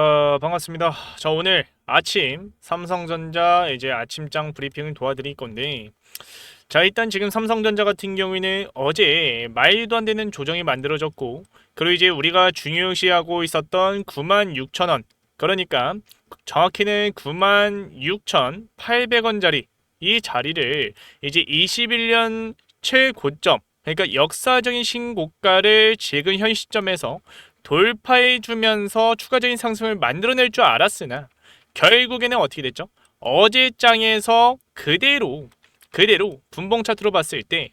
자, 반갑습니다. 자, 오늘 아침 삼성전자 이제 아침장 브리핑을 도와드릴 건데, 자, 일단 지금 삼성전자 같은 경우에는 어제 말도 안 되는 조정이 만들어졌고, 그리고 이제 우리가 중요시하고 있었던 96,000원, 그러니까 정확히는 96,800원짜리 이 자리를 이제 21년 최고점, 그러니까 역사적인 신고가를 지금 현 시점에서 돌파해주면서 추가적인 상승을 만들어낼 줄 알았으나 결국에는 어떻게 됐죠? 어제 장에서 그대로 분봉 차트로 봤을 때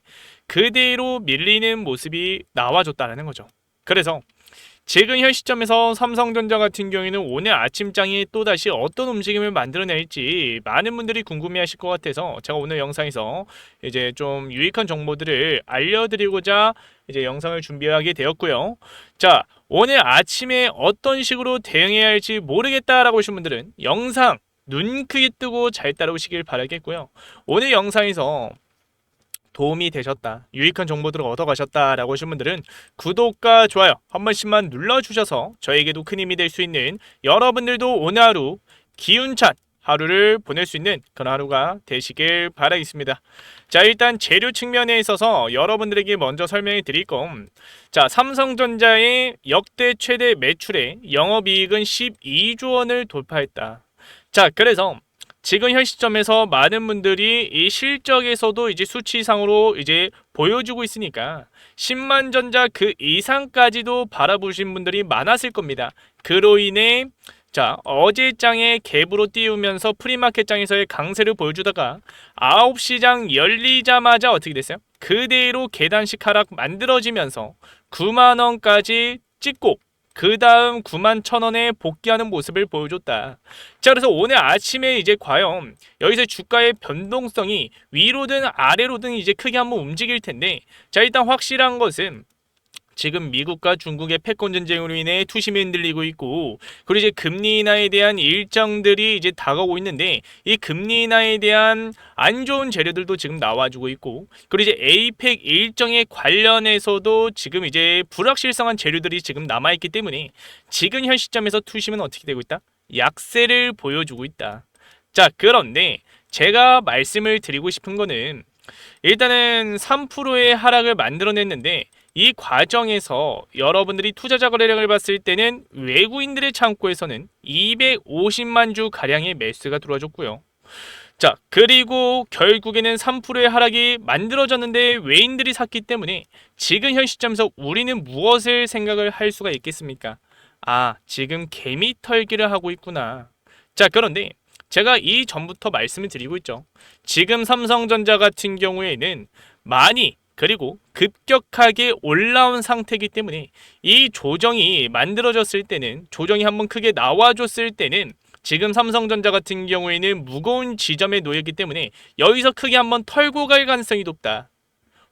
그대로 밀리는 모습이 나와줬다는 거죠. 그래서 지금 현 시점에서 삼성전자 같은 경우에는 오늘 아침장이 또다시 어떤 움직임을 만들어낼지 많은 분들이 궁금해하실 것 같아서 제가 오늘 영상에서 이제 좀 유익한 정보들을 알려드리고자 이제 영상을 준비하게 되었고요. 자, 오늘 아침에 어떤 식으로 대응해야 할지 모르겠다라고 하신 분들은 영상 눈 크게 뜨고 잘 따라오시길 바라겠고요. 오늘 영상에서 도움이 되셨다, 유익한 정보들을 얻어가셨다라고 하신 분들은 구독과 좋아요 한 번씩만 눌러주셔서 저에게도 큰 힘이 될 수 있는, 여러분들도 오늘 하루 기운찬 하루를 보낼 수 있는 그런 하루가 되시길 바라겠습니다. 자, 일단 재료 측면에 있어서 여러분들에게 먼저 설명해 드릴 건, 자, 삼성전자의 역대 최대 매출의 영업이익은 12조 원을 돌파했다. 자, 그래서 지금 현 시점에서 많은 분들이 이 실적에서도 이제 수치상으로 이제 보여주고 있으니까 10만 전자 그 이상까지도 바라보신 분들이 많았을 겁니다. 그로 인해 자, 어제 장에 갭으로 띄우면서 프리마켓 장에서의 강세를 보여주다가 9시 장 열리자마자 어떻게 됐어요? 그대로 계단식 하락 만들어지면서 9만원까지 찍고 그 다음 91,000원에 복귀하는 모습을 보여줬다. 자, 그래서 오늘 아침에 이제 과연 여기서 주가의 변동성이 위로든 아래로든 이제 크게 한번 움직일 텐데, 자, 일단 확실한 것은 지금 미국과 중국의 패권 전쟁으로 인해 투심이 흔들리고 있고, 그리고 이제 금리 인하에 대한 일정들이 이제 다가오고 있는데, 이 금리 인하에 대한 안 좋은 재료들도 지금 나와주고 있고, 그리고 이제 에이펙 일정에 관련해서도 지금 이제 불확실성한 재료들이 지금 남아있기 때문에 지금 현 시점에서 투심은 어떻게 되고 있다? 약세를 보여주고 있다. 자, 그런데 제가 말씀을 드리고 싶은 거는, 일단은 3%의 하락을 만들어냈는데 이 과정에서 여러분들이 투자자 거래량을 봤을 때는 외국인들의 창고에서는 250만 주 가량의 매수가 들어와줬고요. 자, 그리고 결국에는 3%의 하락이 만들어졌는데 외인들이 샀기 때문에 지금 현 시점에서 우리는 무엇을 생각을 할 수가 있겠습니까? 아, 지금 개미 털기를 하고 있구나. 자, 그런데 제가 이 전부터 말씀을 드리고 있죠. 지금 삼성전자 같은 경우에는 많이 그리고 급격하게 올라온 상태이기 때문에 이 조정이 만들어졌을 때는, 조정이 한번 크게 나와줬을 때는 지금 삼성전자 같은 경우에는 무거운 지점에 놓였기 때문에 여기서 크게 한번 털고 갈 가능성이 높다.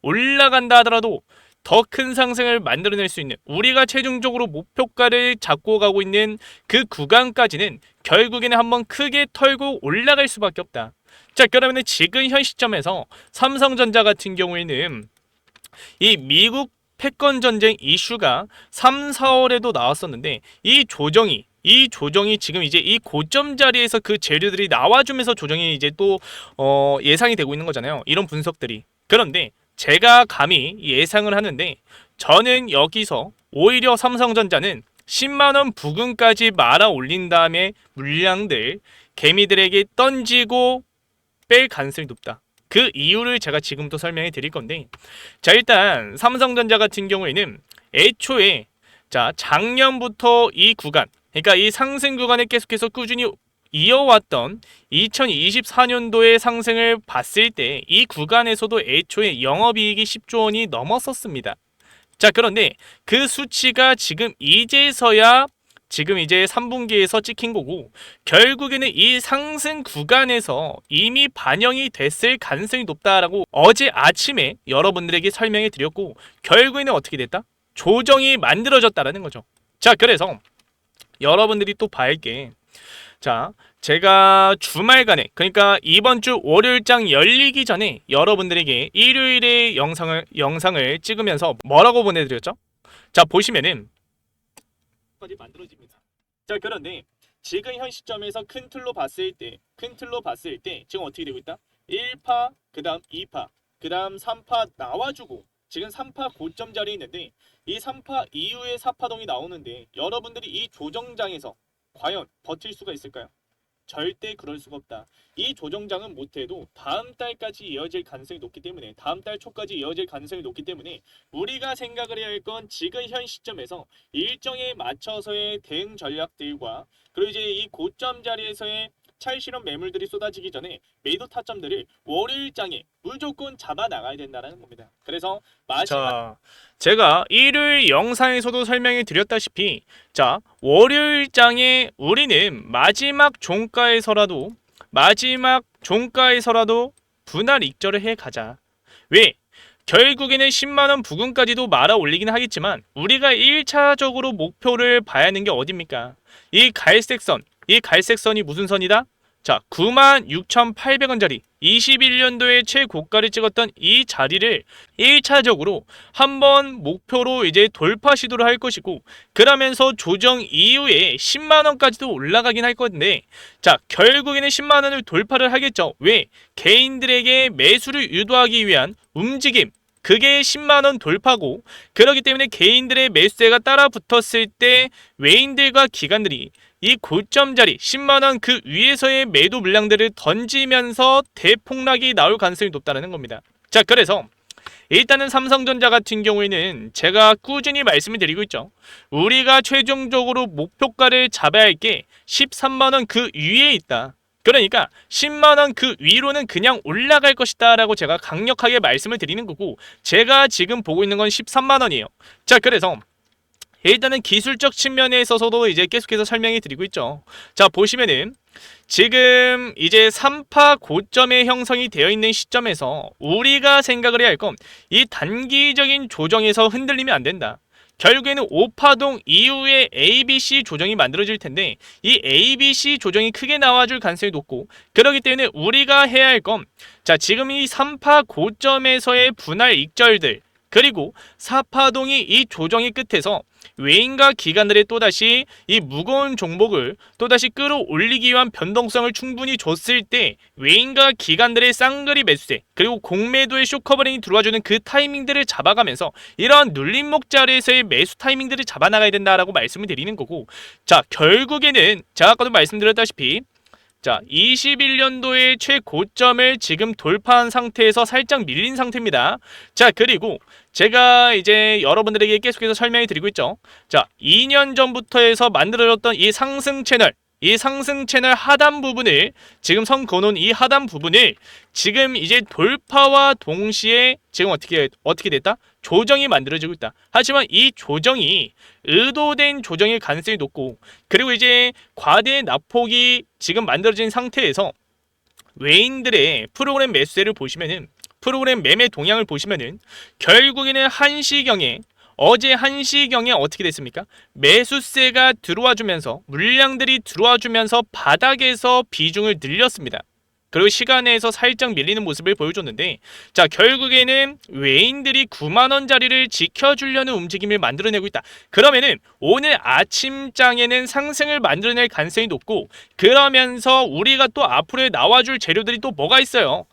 올라간다 하더라도 더 큰 상승을 만들어낼 수 있는, 우리가 최종적으로 목표가를 잡고 가고 있는 그 구간까지는 결국에는 한번 크게 털고 올라갈 수밖에 없다. 자, 그러면 지금 현 시점에서 삼성전자 같은 경우에는 이 미국 패권 전쟁 이슈가 3, 4월에도 나왔었는데 이 조정이 지금 이제 이 고점 자리에서 그 재료들이 나와주면서 조정이 이제 또 예상이 되고 있는 거잖아요. 이런 분석들이. 그런데 제가 감히 예상을 하는데, 저는 여기서 오히려 삼성전자는 10만원 부근까지 말아 올린 다음에 물량들 개미들에게 던지고 뺄 가능성이 높다. 그 이유를 제가 지금부터 설명해 드릴 건데, 자, 일단 삼성전자 같은 경우에는 애초에 자, 작년부터 이 구간, 그러니까 이 상승 구간에 계속해서 꾸준히 이어왔던 2024년도의 상승을 봤을 때 이 구간에서도 애초에 영업이익이 10조 원이 넘었었습니다. 자, 그런데 그 수치가 지금 이제서야 지금 이제 3분기에서 찍힌 거고, 결국에는 이 상승 구간에서 이미 반영이 됐을 가능성이 높다라고 어제 아침에 여러분들에게 설명해 드렸고, 결국에는 어떻게 됐다? 조정이 만들어졌다라는 거죠. 자, 그래서 여러분들이 또 봐야 할 게, 자, 제가 주말간에, 그러니까 이번 주 월요일장 열리기 전에 여러분들에게 일요일에 영상을 찍으면서 뭐라고 보내드렸죠? 자, 보시면은 까지 만들어집니다. 자, 그런데 지금 현 시점에서 큰 틀로 봤을 때 지금 어떻게 되고 있다? 1파, 그다음 2파, 그다음 3파 나와주고 지금 3파 고점 자리에 있는데 이 3파 이후에 4파동이 나오는데 여러분들이 이 조정장에서 과연 버틸 수가 있을까요? 절대 그럴 수가 없다. 이 조정장은 못해도 다음 달까지 이어질 가능성이 높기 때문에 다음 달 초까지 이어질 가능성이 높기 때문에 우리가 생각을 해야 할 건 지금 현 시점에서 일정에 맞춰서의 대응 전략들과 그리고 이제 이 고점 자리에서의 찰실현 매물들이 쏟아지기 전에 매도 타점들을 월요일장에 무조건 잡아 나가야 된다는 겁니다. 그래서 마지막 자, 제가 일요일 영상에서도 설명해 드렸다시피 자, 월요일장에 우리는 마지막 종가에서라도 분할 익절을 해 가자. 왜? 결국에는 10만원 부근까지도 말아 올리긴 하겠지만 우리가 1차적으로 목표를 봐야 하는 게 어딥니까? 이 갈색선이 무슨 선이다? 자, 96,800원짜리 21년도에 최고가를 찍었던 이 자리를 1차적으로 한번 목표로 이제 돌파 시도를 할 것이고 그러면서 조정 이후에 10만원까지도 올라가긴 할 건데 자, 결국에는 10만원을 돌파를 하겠죠. 왜? 개인들에게 매수를 유도하기 위한 움직임 그게 10만원 돌파고 그렇기 때문에 개인들의 매수세가 따라 붙었을 때 외인들과 기관들이 이 고점 자리 10만원 그 위에서의 매도 물량들을 던지면서 대폭락이 나올 가능성이 높다는 겁니다. 자, 그래서 일단은 삼성전자 같은 경우에는 제가 꾸준히 말씀을 드리고 있죠. 우리가 최종적으로 목표가를 잡아야 할 게 13만원 그 위에 있다. 그러니까 10만원 그 위로는 그냥 올라갈 것이다 라고 제가 강력하게 말씀을 드리는 거고 제가 지금 보고 있는 건 13만원이에요. 자, 그래서 일단은 기술적 측면에 있어서도 이제 계속해서 설명해 드리고 있죠. 자, 보시면은 지금 이제 3파 고점의 형성이 되어 있는 시점에서 우리가 생각을 해야 할 건 이 단기적인 조정에서 흔들리면 안 된다. 결국에는 5파동 이후에 ABC 조정이 만들어질 텐데 이 ABC 조정이 크게 나와줄 가능성이 높고 그렇기 때문에 우리가 해야 할 건 자, 지금 이 3파 고점에서의 분할 익절들 그리고 4파동이 이 조정의 끝에서 외인과 기관들의 또다시 이 무거운 종목을 또다시 끌어올리기 위한 변동성을 충분히 줬을 때 외인과 기관들의 쌍거리 매수세 그리고 공매도의 쇼커버링이 들어와주는 그 타이밍들을 잡아가면서 이러한 눌림목 자리에서의 매수 타이밍들을 잡아나가야 된다라고 말씀을 드리는 거고 자, 결국에는 제가 아까도 말씀드렸다시피 자, 21년도의 최고점을 지금 돌파한 상태에서 살짝 밀린 상태입니다. 자, 그리고 제가 이제 여러분들에게 계속해서 설명해 드리고 있죠. 자, 2년 전부터 해서 만들어졌던 이 상승 채널 하단 부분을 지금 선 그어놓은 이 하단 부분을 지금 이제 돌파와 동시에 지금 어떻게 됐다? 조정이 만들어지고 있다. 하지만 이 조정이 의도된 조정일 가능성이 높고 그리고 이제 과대 낙폭이 지금 만들어진 상태에서 외인들의 프로그램 매수세를 보시면은 프로그램 매매 동향을 보시면은 결국에는 어제 1시경에 어떻게 됐습니까? 매수세가 들어와주면서 물량들이 들어와주면서 바닥에서 비중을 늘렸습니다. 그리고 시간에서 살짝 밀리는 모습을 보여줬는데 자, 결국에는 외인들이 9만원짜리를 지켜주려는 움직임을 만들어내고 있다. 그러면은 오늘 아침장에는 상승을 만들어낼 가능성이 높고 그러면서 우리가 또 앞으로 나와줄 재료들이 또 뭐가 있어요?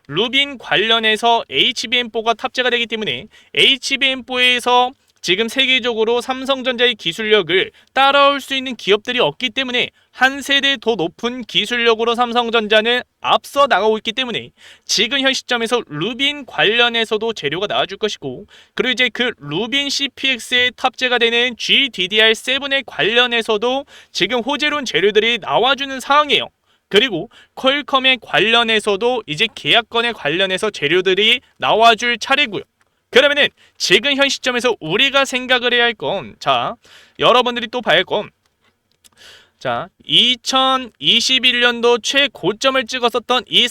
루빈 관련해서 HBM4가 탑재가 되기 때문에 HBM4에서 지금 세계적으로 삼성전자의 기술력을 따라올 수 있는 기업들이 없기 때문에 한 세대 더 높은 기술력으로 삼성전자는 앞서 나가고 있기 때문에 지금 현 시점에서 루빈 관련해서도 재료가 나와줄 것이고 그리고 이제 그 루빈 CPX에 탑재가 되는 GDDR7에 관련해서도 지금 호재로운 재료들이 나와주는 상황이에요. 그리고 퀄컴에 관련해서도 이제 계약건에 관련해서 재료들이 나와줄 차례고요. 그러면은 지금 현 시점에서 우리가 생각을 해야 할 건 자, 여러분들이 또 봐야 할 건 자, 2021년도 최고점을 찍었었던 이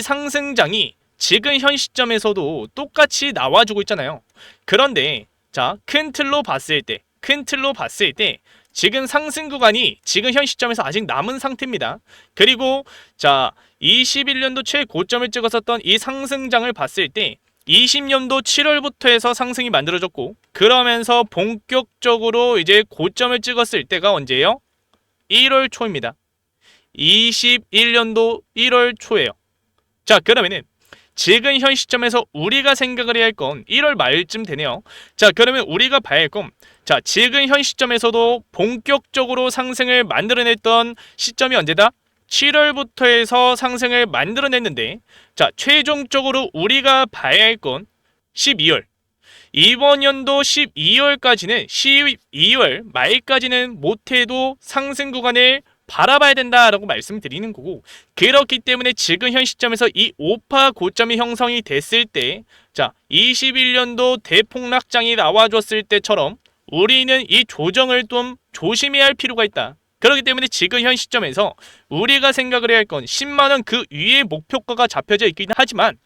상승장이 지금 현 시점에서도 똑같이 나와주고 있잖아요. 그런데 자, 큰 틀로 봤을 때 지금 상승 구간이 지금 현 시점에서 아직 남은 상태입니다. 그리고 자, 21년도 최고점을 찍었었던 이 상승장을 봤을 때 20년도 7월부터 해서 상승이 만들어졌고, 그러면서 본격적으로 이제 고점을 찍었을 때가 언제예요? 1월 초입니다. 21년도 1월 초예요. 자, 그러면은 지금 현 시점에서 우리가 생각을 해야 할 건 1월 말쯤 되네요. 자, 그러면 우리가 봐야 할 건, 자, 지금 현 시점에서도 본격적으로 상승을 만들어냈던 시점이 언제다? 7월부터 해서 상승을 만들어냈는데, 자, 최종적으로 우리가 봐야 할 건 12월. 이번 연도 12월까지는 12월 말까지는 못해도 상승 구간을 바라봐야 된다라고 말씀드리는 거고, 그렇기 때문에 지금 현 시점에서 이 5파 고점이 형성이 됐을 때, 자, 21년도 대폭락장이 나와줬을 때처럼 우리는 이 조정을 좀 조심해야 할 필요가 있다. 그렇기 때문에 지금 현 시점에서 우리가 생각을 해야 할 건 10만원 그 위에 목표가가 잡혀져 있긴 하지만,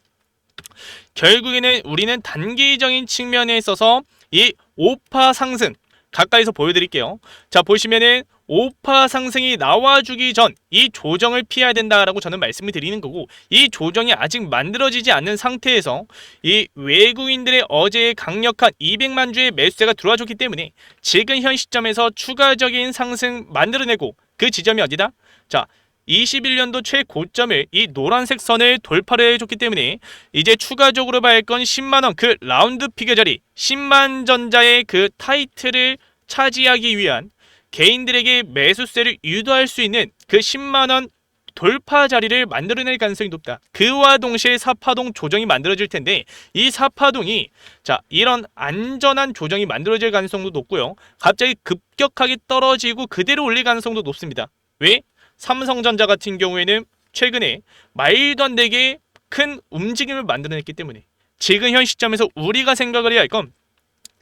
결국에는 우리는 단기적인 측면에 있어서 이 5파 상승 가까이서 보여드릴게요. 자, 보시면은 5파 상승이 나와주기 전 이 조정을 피해야 된다라고 저는 말씀을 드리는 거고, 이 조정이 아직 만들어지지 않는 상태에서 이 외국인들의 어제의 강력한 200만 주의 매수세가 들어와줬기 때문에 지금 현 시점에서 추가적인 상승 만들어내고, 그 지점이 어디다? 자, 21년도 최고점을 이 노란색 선을 돌파를 해줬기 때문에 이제 추가적으로 봐야 할 건 10만원 그 라운드 피겨 자리, 10만 전자의 그 타이틀을 차지하기 위한 개인들에게 매수세를 유도할 수 있는 그 10만원 돌파 자리를 만들어낼 가능성이 높다. 그와 동시에 4파동 조정이 만들어질 텐데, 이 4파동이 자, 이런 안전한 조정이 만들어질 가능성도 높고요, 갑자기 급격하게 떨어지고 그대로 올릴 가능성도 높습니다. 왜? 삼성전자 같은 경우에는 최근에 말도 안 되게 큰 움직임을 만들어냈기 때문에 지금 현 시점에서 우리가 생각을 해야 할 건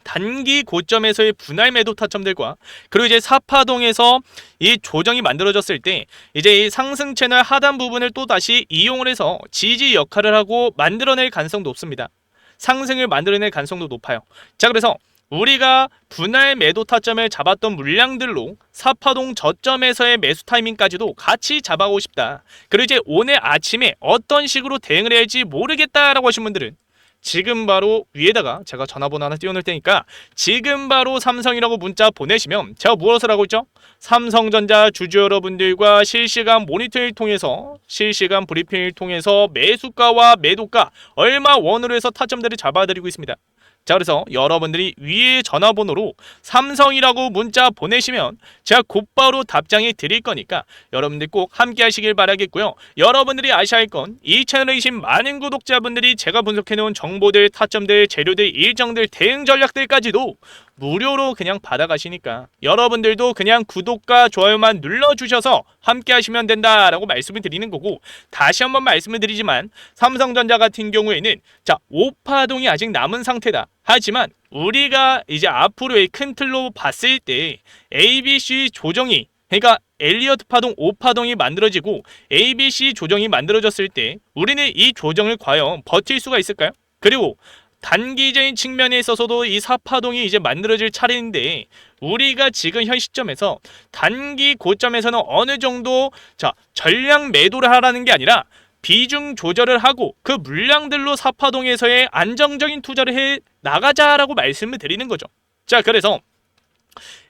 단기 고점에서의 분할 매도 타점들과, 그리고 이제 4파동에서 이 조정이 만들어졌을 때 이제 이 상승 채널 하단 부분을 또 다시 이용을 해서 지지 역할을 하고 만들어낼 가능성도 높습니다. 상승을 만들어낼 가능성도 높아요. 자, 그래서 우리가 분할 매도 타점을 잡았던 물량들로 4파동 저점에서의 매수 타이밍까지도 같이 잡아오고 싶다. 그리고 이제 오늘 아침에 어떤 식으로 대응을 해야 할지 모르겠다라고 하신 분들은 지금 바로 위에다가 제가 전화번호 하나 띄워놓을 테니까 지금 바로 삼성이라고 문자 보내시면 제가 무엇을 하고 있죠? 삼성전자 주주 여러분들과 실시간 모니터링을 통해서, 실시간 브리핑을 통해서 매수가와 매도가 얼마 원으로 해서 타점들을 잡아드리고 있습니다. 자, 그래서 여러분들이 위에 전화번호로 삼성이라고 문자 보내시면 제가 곧바로 답장해 드릴 거니까 여러분들 꼭 함께 하시길 바라겠고요. 여러분들이 아셔야 할 건 이 채널에 계신 많은 구독자분들이 제가 분석해 놓은 정보들, 타점들, 재료들, 일정들, 대응 전략들까지도 무료로 그냥 받아가시니까 여러분들도 그냥 구독과 좋아요만 눌러주셔서 함께 하시면 된다라고 말씀을 드리는 거고, 다시 한번 말씀을 드리지만 삼성전자 같은 경우에는 자, 5파동이 아직 남은 상태다. 하지만 우리가 이제 앞으로의 큰 틀로 봤을 때 ABC 조정이, 그러니까 엘리어트 파동 5파동이 만들어지고 ABC 조정이 만들어졌을 때 우리는 이 조정을 과연 버틸 수가 있을까요? 그리고 단기적인 측면에 있어서도 이 4파동이 이제 만들어질 차례인데, 우리가 지금 현 시점에서 단기 고점에서는 어느 정도 자, 전량 매도를 하라는 게 아니라 비중 조절을 하고 그 물량들로 4파동에서의 안정적인 투자를 해 나가자라고 말씀을 드리는 거죠. 자, 그래서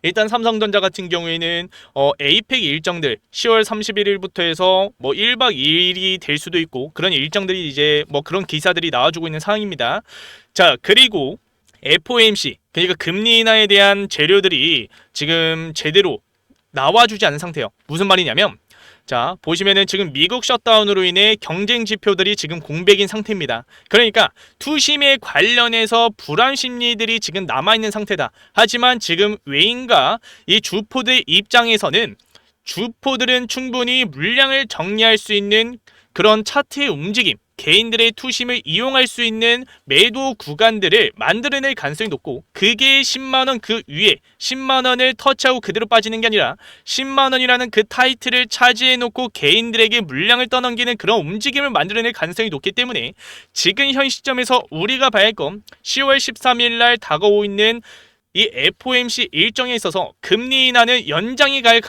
일단 삼성전자 같은 경우에는 에이펙 일정들 10월 31일부터 해서 뭐 1박 2일이 될 수도 있고 그런 일정들이 이제 뭐 그런 기사들이 나와주고 있는 상황입니다. 자, 그리고 FOMC, 그러니까 금리 인하에 대한 재료들이 지금 제대로 나와주지 않은 상태예요. 무슨 말이냐면, 자, 보시면은 지금 미국 셧다운으로 인해 경쟁 지표들이 지금 공백인 상태입니다. 그러니까 투심에 관련해서 불안 심리들이 지금 남아있는 상태다. 하지만 지금 외인과 이 주포들 입장에서는 주포들은 충분히 물량을 정리할 수 있는 그런 차트의 움직임, 개인들의 투심을 이용할 수 있는 매도 구간들을 만들어낼 가능성이 높고, 그게 10만원 그 위에 10만원을 터치하고 그대로 빠지는 게 아니라 10만원이라는 그 타이틀을 차지해놓고 개인들에게 물량을 떠넘기는 그런 움직임을 만들어낼 가능성이 높기 때문에 지금 현 시점에서 우리가 봐야 할 건 10월 13일 날 다가오고 있는 이 FOMC 일정에 있어서 금리 인하는 연장이 될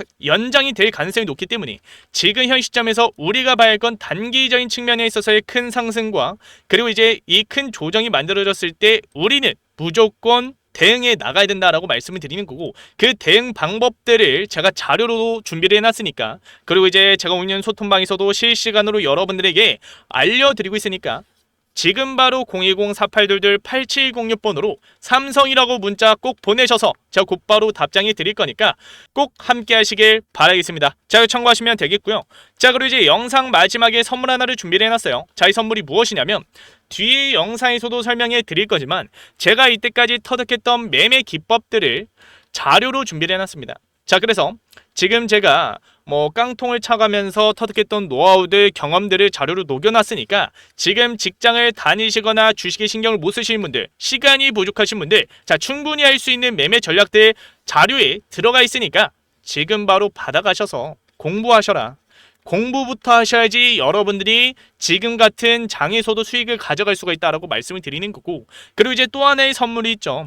가능성이 높기 때문에 지금 현 시점에서 우리가 봐야 할 건 단기적인 측면에 있어서의 큰 상승과 그리고 이제 이 큰 조정이 만들어졌을 때 우리는 무조건 대응해 나가야 된다라고 말씀을 드리는 거고, 그 대응 방법들을 제가 자료로 준비를 해놨으니까, 그리고 이제 제가 운영 소통방에서도 실시간으로 여러분들에게 알려드리고 있으니까 지금 바로 010-4822-8706번으로 삼성이라고 문자 꼭 보내셔서 제가 곧바로 답장해 드릴 거니까 꼭 함께 하시길 바라겠습니다. 자, 참고하시면 되겠고요. 자, 그리고 이제 영상 마지막에 선물 하나를 준비를 해놨어요. 자, 이 선물이 무엇이냐면 뒤에 영상에서도 설명해 드릴 거지만 제가 이때까지 터득했던 매매 기법들을 자료로 준비를 해놨습니다. 자, 그래서 지금 제가 깡통을 차가면서 터득했던 노하우들, 경험들을 자료로 녹여놨으니까 지금 직장을 다니시거나 주식에 신경을 못 쓰시는 분들, 시간이 부족하신 분들, 자, 충분히 할 수 있는 매매 전략들 자료에 들어가 있으니까 지금 바로 받아가셔서 공부하셔라. 공부부터 하셔야지 여러분들이 지금 같은 장에서도 수익을 가져갈 수가 있다라고 말씀을 드리는 거고, 그리고 이제 또 하나의 선물이 있죠.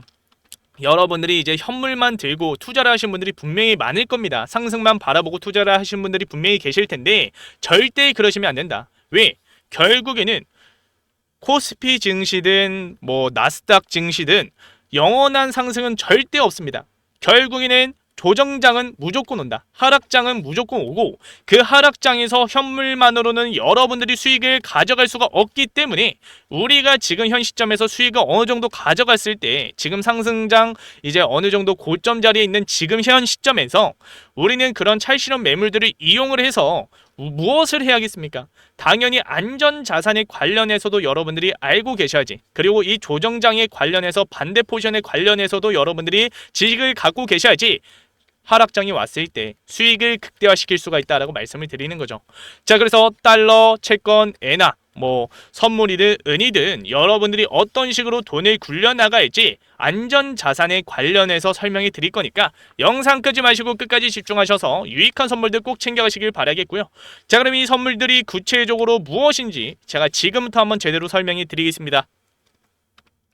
여러분들이 이제 현물만 들고 투자를 하신 분들이 분명히 많을 겁니다. 상승만 바라보고 투자를 하신 분들이 분명히 계실 텐데 절대 그러시면 안 된다. 왜? 결국에는 코스피 증시든 나스닥 증시든 영원한 상승은 절대 없습니다. 결국에는 조정장은 무조건 온다. 하락장은 무조건 오고, 그 하락장에서 현물만으로는 여러분들이 수익을 가져갈 수가 없기 때문에 우리가 지금 현 시점에서 수익을 어느 정도 가져갔을 때, 지금 상승장 이제 어느 정도 고점 자리에 있는 지금 현 시점에서 우리는 그런 찰실현 매물들을 이용을 해서 무엇을 해야겠습니까? 당연히 안전자산에 관련해서도 여러분들이 알고 계셔야지. 그리고 이 조정장에 관련해서 반대 포지션에 관련해서도 여러분들이 지식을 갖고 계셔야지 하락장이 왔을 때 수익을 극대화시킬 수가 있다라고 말씀을 드리는 거죠. 자, 그래서 달러, 채권, 엔화, 선물이든 은이든 여러분들이 어떤 식으로 돈을 굴려나갈지 안전자산에 관련해서 설명해 드릴 거니까 영상 끄지 마시고 끝까지 집중하셔서 유익한 선물들 꼭 챙겨가시길 바라겠고요. 자, 그럼 이 선물들이 구체적으로 무엇인지 제가 지금부터 한번 제대로 설명해 드리겠습니다.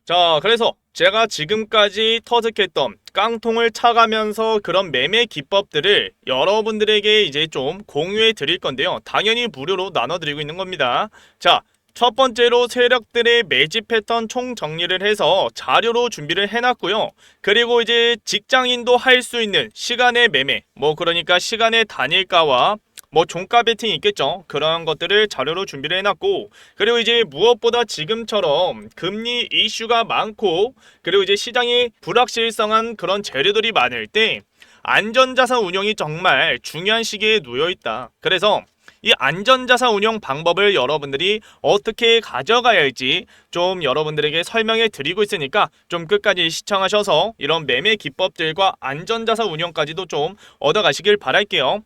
자, 그래서 제가 지금까지 터득했던 깡통을 차가면서 그런 매매 기법들을 여러분들에게 이제 좀 공유해 드릴 건데요. 당연히 무료로 나눠드리고 있는 겁니다. 자, 첫 번째로 세력들의 매집 패턴 총 정리를 해서 자료로 준비를 해놨고요. 그리고 이제 직장인도 할 수 있는 시간의 매매, 그러니까 시간의 단일가와 종가 베팅이 있겠죠. 그런 것들을 자료로 준비를 해놨고, 그리고 이제 무엇보다 지금처럼 금리 이슈가 많고, 그리고 이제 시장이 불확실성한 그런 재료들이 많을 때 안전자산 운용이 정말 중요한 시기에 놓여있다. 그래서 이 안전자산 운용 방법을 여러분들이 어떻게 가져가야 할지 좀 여러분들에게 설명해 드리고 있으니까 좀 끝까지 시청하셔서 이런 매매 기법들과 안전자산 운용까지도 좀 얻어가시길 바랄게요.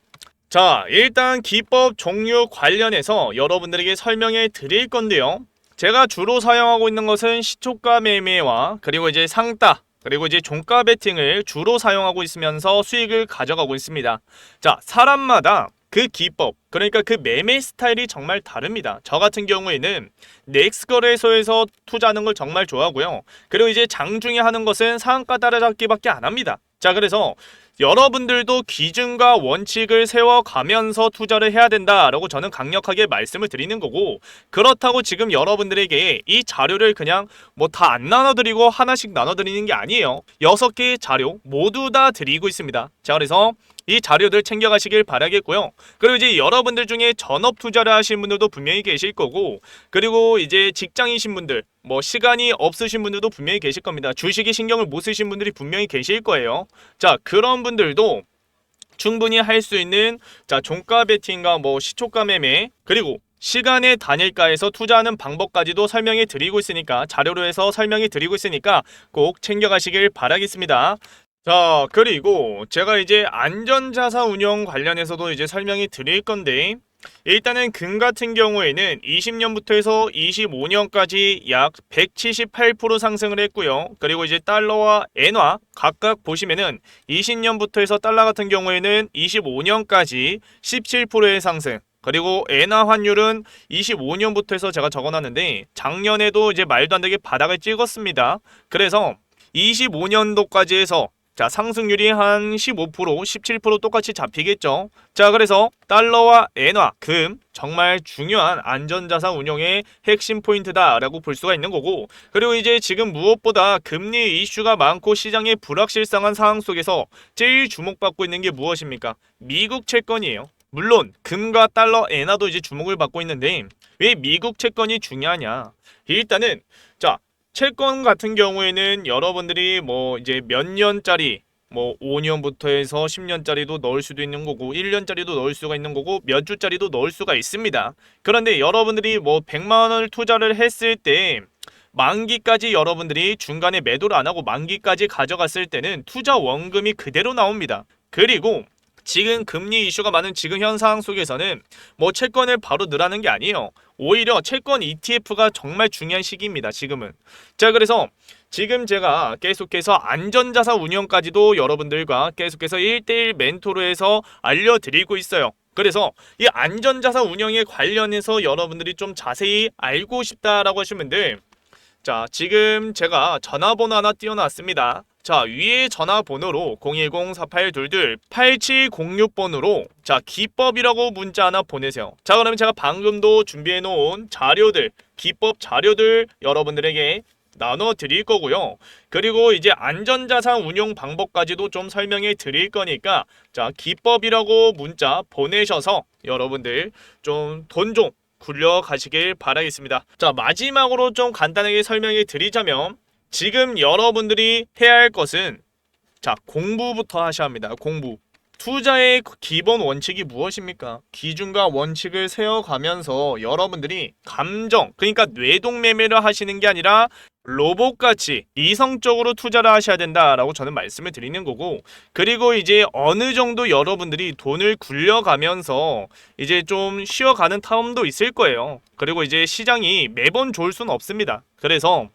자, 일단 기법 종류 관련해서 여러분들에게 설명해 드릴 건데요. 제가 주로 사용하고 있는 것은 시초가 매매와 그리고 이제 상따, 그리고 이제 종가 베팅을 주로 사용하고 있으면서 수익을 가져가고 있습니다. 자, 사람마다 그 기법, 그러니까 그 매매 스타일이 정말 다릅니다. 저 같은 경우에는 넥스 거래소에서 투자하는 걸 정말 좋아하고요. 그리고 이제 장중에 하는 것은 상한가 따라잡기밖에 안 합니다. 자, 그래서 여러분들도 기준과 원칙을 세워가면서 투자를 해야 된다라고 저는 강력하게 말씀을 드리는 거고, 그렇다고 지금 여러분들에게 이 자료를 그냥 다 안 나눠드리고 하나씩 나눠드리는 게 아니에요. 6개의 자료 모두 다 드리고 있습니다. 자, 그래서 이 자료들 챙겨가시길 바라겠고요. 그리고 이제 여러분들 중에 전업 투자를 하시는 분들도 분명히 계실 거고, 그리고 이제 직장이신 분들, 시간이 없으신 분들도 분명히 계실 겁니다. 주식에 신경을 못 쓰신 분들이 분명히 계실 거예요. 자, 그런 분들도 충분히 할 수 있는 종가 베팅과 시초가 매매, 그리고 시간의 단일가에서 투자하는 방법까지도 설명해 드리고 있으니까, 자료로 해서 설명해 드리고 있으니까 꼭 챙겨가시길 바라겠습니다. 자, 그리고 제가 이제 안전자산 운용 관련해서도 이제 설명이 드릴 건데, 일단은 금 같은 경우에는 20년부터 해서 25년까지 약 178% 상승을 했고요. 그리고 이제 달러와 엔화 각각 보시면은 20년부터 해서 달러 같은 경우에는 25년까지 17%의 상승, 그리고 엔화 환율은 25년부터 해서 제가 적어놨는데 작년에도 이제 말도 안 되게 바닥을 찍었습니다. 그래서 25년도까지 해서 자, 상승률이 한 15%, 17% 똑같이 잡히겠죠. 자, 그래서 달러와 엔화, 금 정말 중요한 안전자산 운용의 핵심 포인트다라고 볼 수가 있는 거고, 그리고 이제 지금 무엇보다 금리 이슈가 많고 시장의 불확실성한 상황 속에서 제일 주목받고 있는 게 무엇입니까? 미국 채권이에요. 물론 금과 달러, 엔화도 이제 주목을 받고 있는데 왜 미국 채권이 중요하냐? 일단은 자, 채권 같은 경우에는 여러분들이 뭐 이제 몇 년짜리 뭐 5년부터 해서 10년짜리도 넣을 수도 있는 거고 1년짜리도 넣을 수가 있는 거고 몇 주짜리도 넣을 수가 있습니다. 그런데 여러분들이 뭐 100만 원을 투자를 했을 때 만기까지 여러분들이 중간에 매도를 안 하고 만기까지 가져갔을 때는 투자 원금이 그대로 나옵니다. 그리고 지금 금리 이슈가 많은 지금 현 상황 속에서는 뭐 채권을 바로 넣으라는 게 아니에요. 오히려 채권 ETF가 정말 중요한 시기입니다. 지금은. 자, 그래서 지금 제가 계속해서 안전자산 운영까지도 여러분들과 계속해서 1대1 멘토로 해서 알려드리고 있어요. 그래서 이 안전자산 운영에 관련해서 여러분들이 좀 자세히 알고 싶다라고 하시면 돼. 자, 지금 제가 전화번호 하나 띄워놨습니다. 자, 위에 전화번호로 010-4822-8706번으로 자, 기법이라고 문자 하나 보내세요. 자, 그러면 제가 방금도 준비해놓은 자료들, 기법 자료들 여러분들에게 나눠드릴 거고요. 그리고 이제 안전자산 운용 방법까지도 좀 설명해 드릴 거니까 자, 기법이라고 문자 보내셔서 여러분들 좀 돈 좀 굴려가시길 바라겠습니다. 자, 마지막으로 좀 간단하게 설명해 드리자면 지금 여러분들이 해야 할 것은 자, 공부부터 하셔야 합니다. 공부. 투자의 기본 원칙이 무엇입니까? 기준과 원칙을 세워가면서 여러분들이 감정, 그러니까 뇌동매매를 하시는 게 아니라 로봇같이 이성적으로 투자를 하셔야 된다라고 저는 말씀을 드리는 거고, 그리고 이제 어느 정도 여러분들이 돈을 굴려가면서 이제 좀 쉬어가는 타임도 있을 거예요. 그리고 이제 시장이 매번 좋을 수는 없습니다. 그래서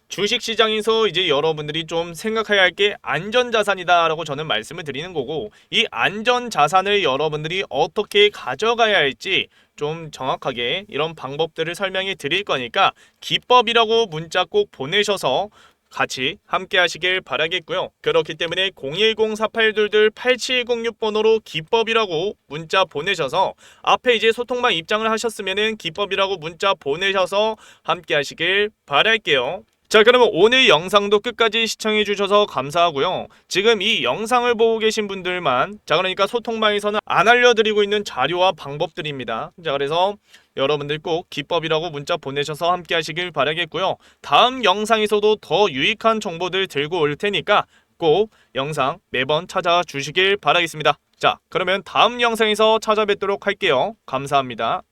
주식시장에서 이제 여러분들이 좀 생각해야 할 게 안전자산이다라고 저는 말씀을 드리는 거고, 이 안전자산을 여러분들이 어떻게 가져가야 할지 좀 정확하게 이런 방법들을 설명해 드릴 거니까 기법이라고 문자 꼭 보내셔서 같이 함께 하시길 바라겠고요. 그렇기 때문에 010-4822-8706번호로 기법이라고 문자 보내셔서 앞에 이제 소통방 입장을 하셨으면은 기법이라고 문자 보내셔서 함께 하시길 바랄게요. 자, 그러면 오늘 영상도 끝까지 시청해 주셔서 감사하고요. 지금 이 영상을 보고 계신 분들만 자, 그러니까 소통방에서는 안 알려드리고 있는 자료와 방법들입니다. 자, 그래서 여러분들 꼭 기법이라고 문자 보내셔서 함께 하시길 바라겠고요. 다음 영상에서도 더 유익한 정보들 들고 올 테니까 꼭 영상 매번 찾아와 주시길 바라겠습니다. 자, 그러면 다음 영상에서 찾아뵙도록 할게요. 감사합니다.